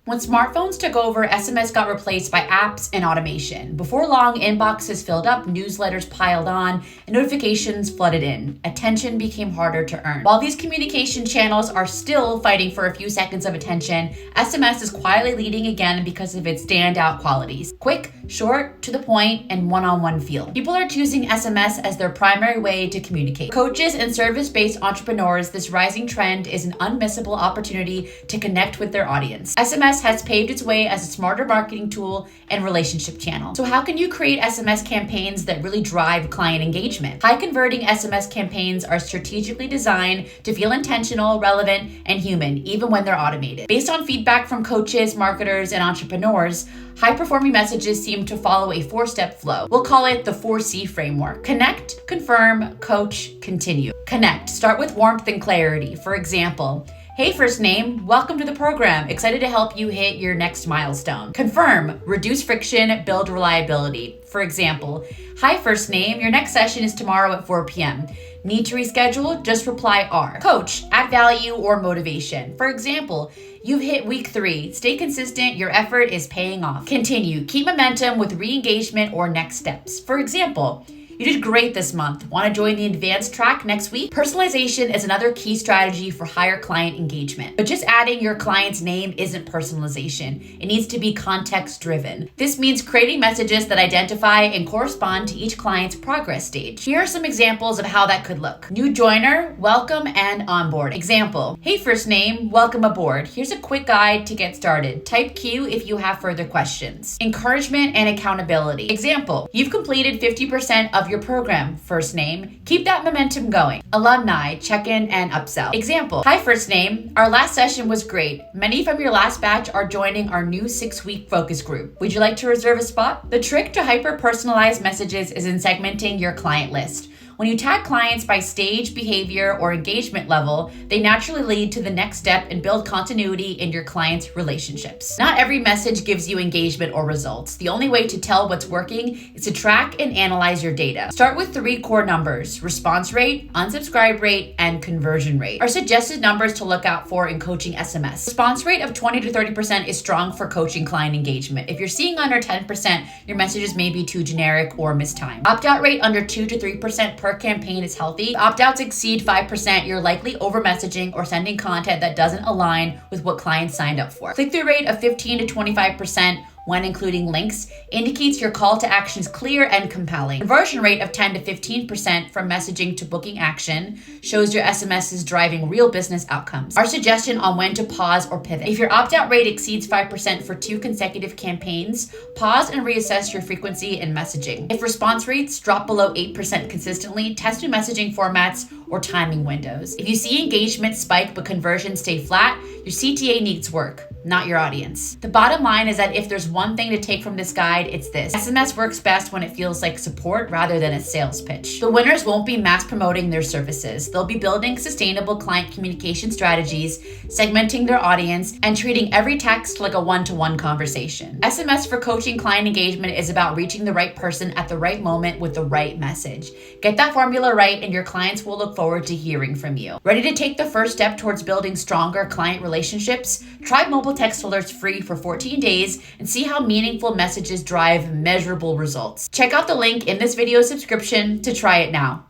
When smartphones took over, SMS got replaced by apps and automation. Before long, inboxes filled up, newsletters piled on, and notifications flooded in. Attention became harder to earn. While these communication channels are still fighting for a few seconds of attention, SMS is quietly leading again because of its standout qualities. Quick, short, to the point, and one-on-one feel. People are choosing SMS as their primary way to communicate. Coaches and service-based entrepreneurs, this rising trend is an unmissable opportunity to connect with their audience. SMS has paved its way as a smarter marketing tool and relationship channel. So how can you create SMS campaigns that really drive client engagement? High-converting SMS campaigns are strategically designed to feel intentional, relevant, and human, even when they're automated. Based on feedback from coaches, marketers, and entrepreneurs, high-performing messages seem to follow a four-step flow. We'll call it the 4C framework. Connect, confirm, coach, continue. Connect. Start with warmth and clarity. For example, hey, first name, welcome to the program. Excited to help you hit your next milestone. Confirm, reduce friction, build reliability. For example, hi, first name, your next session is tomorrow at 4 p.m. Need to reschedule? Just reply R. Coach, add value or motivation. For example, you've hit week 3. Stay consistent, your effort is paying off. Continue, keep momentum with re-engagement or next steps. For example, you did great this month. Want to join the advanced track next week? Personalization is another key strategy for higher client engagement. But just adding your client's name isn't personalization. It needs to be context driven. This means creating messages that identify and correspond to each client's progress stage. Here are some examples of how that could look. New joiner, welcome and onboard. Example, hey, first name, welcome aboard. Here's a quick guide to get started. Type Q if you have further questions. Encouragement and accountability. Example, you've completed 50% of your program. First name, keep that momentum going. Alumni, check-in and upsell. Example, hi, first name, our last session was great. Many from your last batch are joining our new 6-week focus group. Would you like to reserve a spot? The trick to hyper-personalized messages is in segmenting your client list. When you tag clients by stage, behavior, or engagement level, they naturally lead to the next step and build continuity in your clients' relationships. Not every message gives you engagement or results. The only way to tell what's working is to track and analyze your data. Start with 3 core numbers: response rate, unsubscribe rate, and conversion rate are suggested numbers to look out for in coaching SMS. Response rate of 20 to 30% is strong for coaching client engagement. If you're seeing under 10%, your messages may be too generic or mistimed. Opt-out rate under 2 to 3% per campaign is healthy. If opt-outs exceed 5%, you're likely over-messaging or sending content that doesn't align with what clients signed up for. Click-through rate of 15 to 25% when including links indicates your call to action is clear and compelling. Conversion rate of 10 to 15% from messaging to booking action shows your SMS is driving real business outcomes. Our suggestion on when to pause or pivot. If your opt-out rate exceeds 5% for 2 consecutive campaigns, pause and reassess your frequency and messaging. If response rates drop below 8% consistently, test new messaging formats or timing windows. If you see engagement spike but conversions stay flat, your CTA needs work, not your audience. The bottom line is that if there's one thing to take from this guide, it's this. SMS works best when it feels like support rather than a sales pitch. The winners won't be mass promoting their services. They'll be building sustainable client communication strategies, segmenting their audience, and treating every text like a one-to-one conversation. SMS for coaching client engagement is about reaching the right person at the right moment with the right message. Get that formula right and your clients will look forward to hearing from you. Ready to take the first step towards building stronger client relationships? Try mobile text alerts free for 14 days and see how meaningful messages drive measurable results. Check out the link in this video subscription to try it now.